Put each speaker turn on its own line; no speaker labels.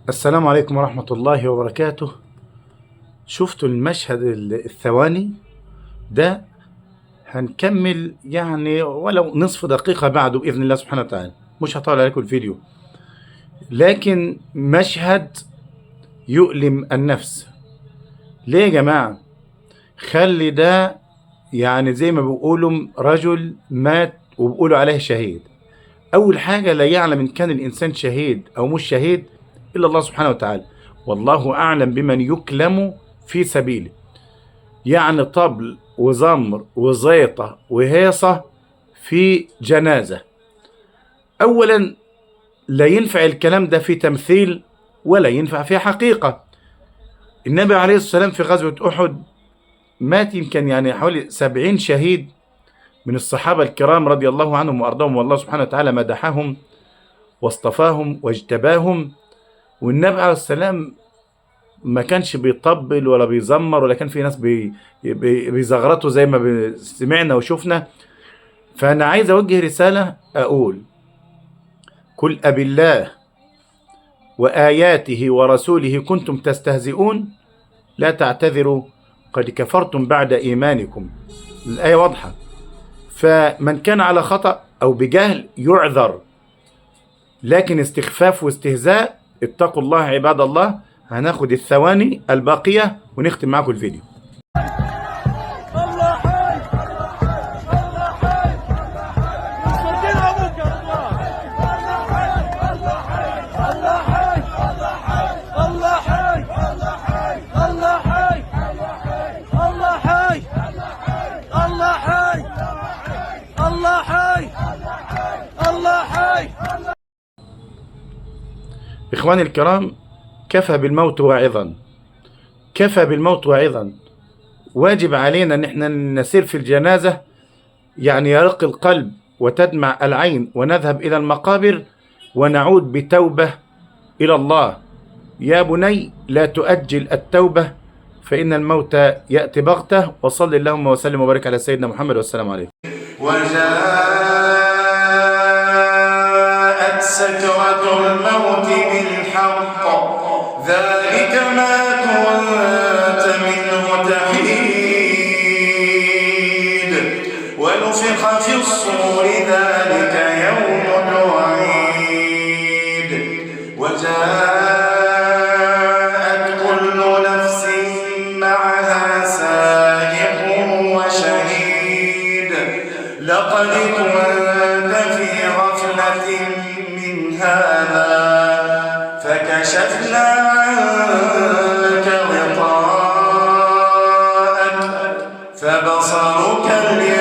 السلام عليكم ورحمة الله وبركاته. شفتوا المشهد الثواني ده؟ هنكمل يعني ولو نصف دقيقة بعده بإذن الله سبحانه وتعالى، مش هطول عليكم الفيديو، لكن مشهد يؤلم النفس. ليه يا جماعة؟ خلي ده يعني زي ما بيقولوا رجل مات وبيقولوا عليه شهيد. أول حاجة، لا يعلم إن كان الإنسان شهيد أو مش شهيد إلا الله سبحانه وتعالى، والله أعلم بمن يكلم في سبيله. يعني طبل وزمر وزيطة وهيصة في جنازة، أولا لا ينفع الكلام ده في تمثيل ولا ينفع في حقيقة. النبي عليه الصلاة والسلام في غزوة أحد مات يمكن يعني حوالي 70 شهيد من الصحابة الكرام رضي الله عنهم وأرضاهم، والله سبحانه وتعالى مدحهم واصطفاهم واجتباهم. والنبي عليه السلام ما كانش بيطبل ولا بيزمر، ولا كان في ناس بيزغرطوا زي ما سمعنا وشفنا. فأنا عايز أوجه رسالة أقول: قل أبي الله وآياته ورسوله كنتم تستهزئون لا تعتذروا قد كفرتم بعد إيمانكم. الآية واضحة، فمن كان على خطأ أو بجهل يعذر، لكن استخفاف واستهزاء اتقوا الله عباد الله. هناخد الثواني الباقية ونختم معكم الفيديو. إخواني الكرام، كفى بالموت واعظا، كفى بالموت واعظا. واجب علينا ان احنا نسير في الجنازة، يعني يرق القلب وتدمع العين، ونذهب الى المقابر ونعود بتوبة الى الله. يا بني لا تؤجل التوبة فإن الموت يأتي بغتة. وصل اللهم وسلم وبارك على سيدنا محمد، والسلام عليكم.
وجاءت سكرة الموت بالحق ذلك ما كنت منه تحيد ونفخ في الصور ذلك يوم الوعيد وجاءت كل نفس معها سائق وشهيد لقد كنت في غفلة من هذا فكشفنا عنك غطاءك فبصرك اليوم